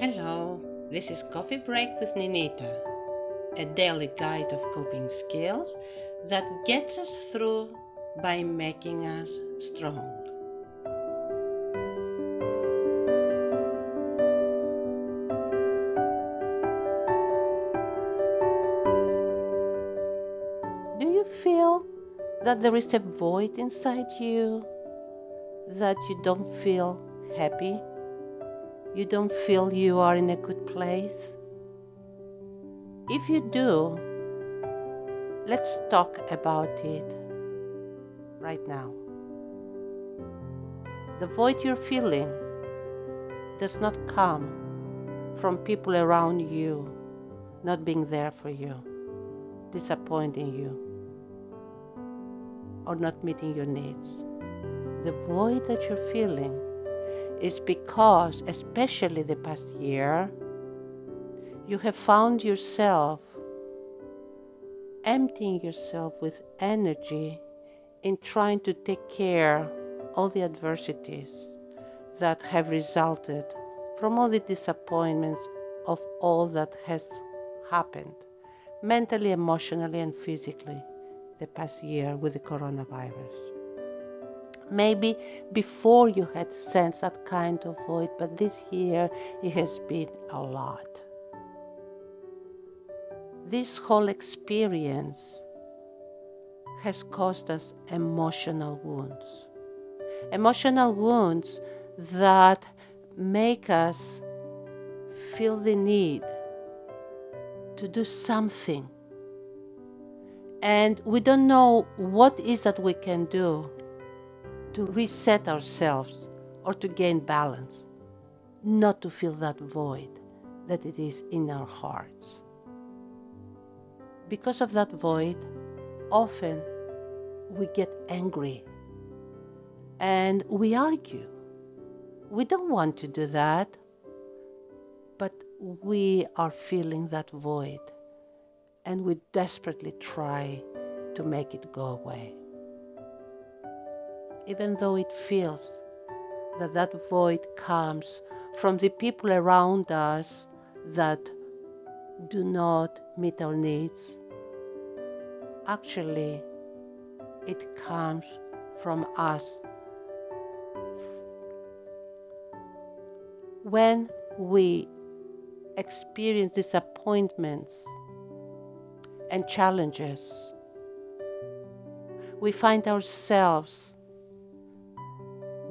Hello, this is Coffee Break with Ninita, a daily guide of coping skills that gets us through by making us strong. Do you feel that there is a void inside you, that you don't feel happy? You don't feel you are in a good place? If you do, let's talk about it right now. The void you're feeling does not come from people around you not being there for you, disappointing you, or not meeting your needs. The void that you're feeling is because, especially the past year, you have found yourself emptying yourself with energy in trying to take care all the adversities that have resulted from all the disappointments of all that has happened mentally, emotionally, and physically the past year with the coronavirus. Maybe before you had sensed that kind of void, but this year it has been a lot. This whole experience has caused us emotional wounds. Emotional wounds that make us feel the need to do something. And we don't know what is that we can do to reset ourselves or to gain balance, not to feel that void that it is in our hearts. Because of that void, often we get angry and we argue. We don't want to do that, but we are feeling that void and we desperately try to make it go away. Even though it feels that that void comes from the people around us that do not meet our needs, actually it comes from us. When we experience disappointments and challenges, we find ourselves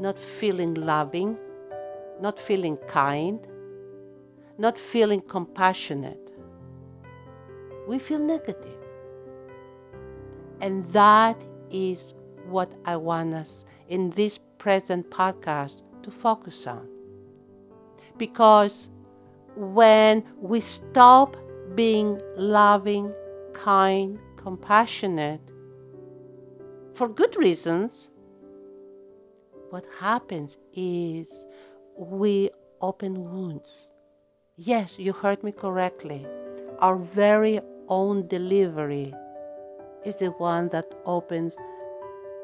not feeling loving, not feeling kind, not feeling compassionate. We feel negative. And that is what I want us in this present podcast to focus on. Because when we stop being loving, kind, compassionate, for good reasons, what happens is we open wounds. Yes, you heard me correctly. Our very own delivery is the one that opens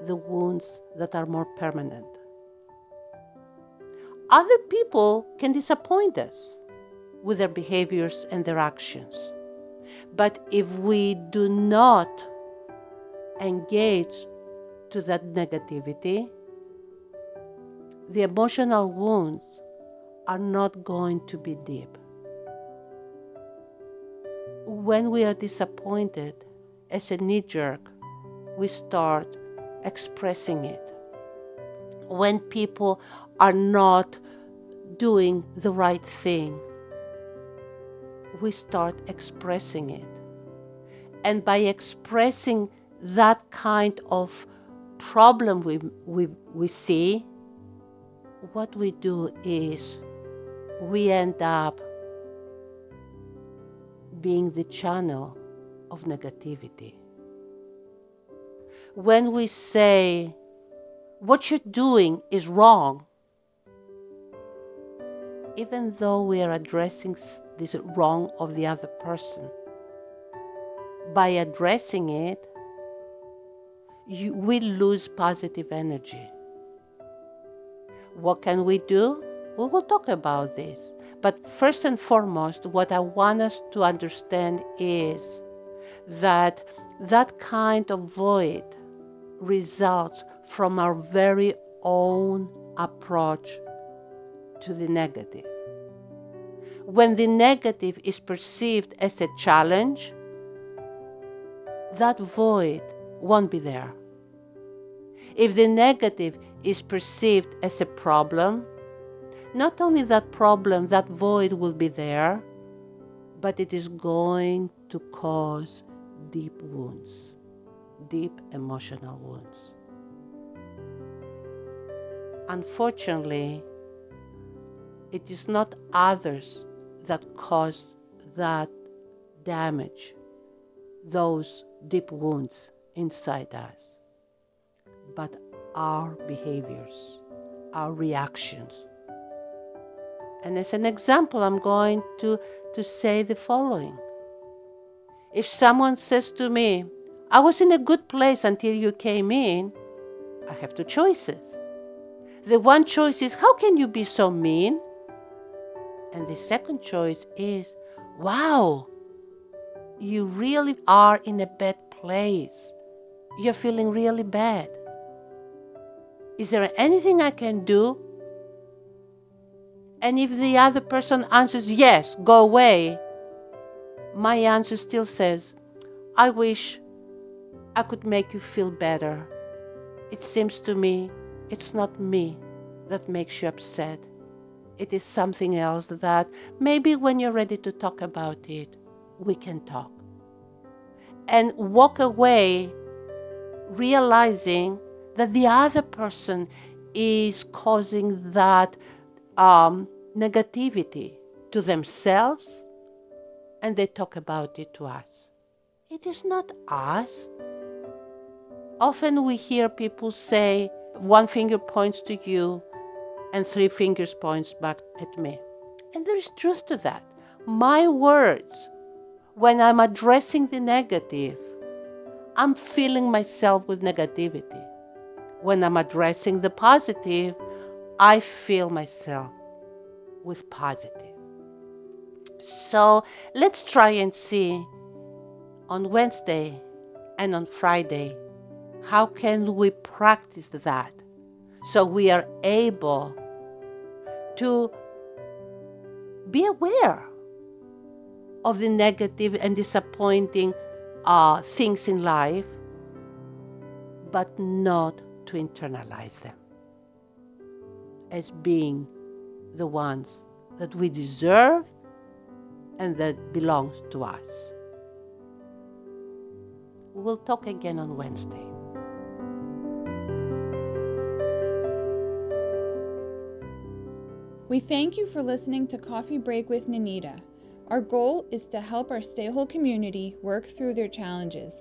the wounds that are more permanent. Other people can disappoint us with their behaviors and their actions. But if we do not engage to that negativity, the emotional wounds are not going to be deep. When we are disappointed, as a knee-jerk, we start expressing it. When people are not doing the right thing, we start expressing it. And by expressing that kind of problem we see, what we do is we end up being the channel of negativity. When we say, what you're doing is wrong, even though we are addressing this wrong of the other person, by addressing it, we lose positive energy. What can we do? We will talk about this. But first and foremost, what I want us to understand is that that kind of void results from our very own approach to the negative. When the negative is perceived as a challenge, that void won't be there. If the negative is perceived as a problem, not only that problem, that void will be there, but it is going to cause deep wounds, deep emotional wounds. Unfortunately, it is not others that cause that damage, those deep wounds inside us, but our behaviors, our reactions. And as an example, I'm going to say the following. If someone says to me, I was in a good place until you came in, I have two choices. The one choice is, how can you be so mean? And the second choice is, wow, you really are in a bad place. You're feeling really bad. Is there anything I can do? And if the other person answers, yes, go away, my answer still says, I wish I could make you feel better. It seems to me it's not me that makes you upset. It is something else that maybe when you're ready to talk about it, we can talk. And walk away realizing that the other person is causing that negativity to themselves, and they talk about it to us. It is not us. Often we hear people say, one finger points to you and three fingers points back at me. And there is truth to that. My words, when I'm addressing the negative, I'm filling myself with negativity. When I'm addressing the positive, I fill myself with positive. So let's try and see on Wednesday and on Friday, how can we practice that so we are able to be aware of the negative and disappointing things in life, but not to internalize them as being the ones that we deserve and that belongs to us. We'll talk again on Wednesday. We thank you for listening to Coffee Break with Ninita. Our goal is to help our StayWHOLE community work through their challenges.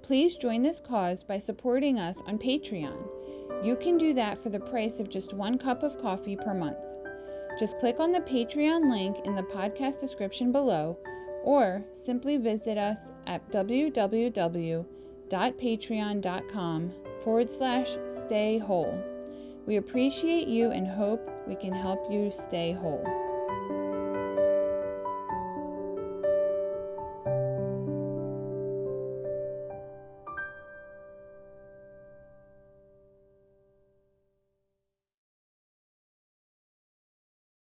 Please join this cause by supporting us on Patreon. You can do that for the price of just 1 cup of coffee per month. Just click on the Patreon link in the podcast description below, or simply visit us at www.patreon.com/StayWHOLE. We appreciate you and hope we can help you stay whole.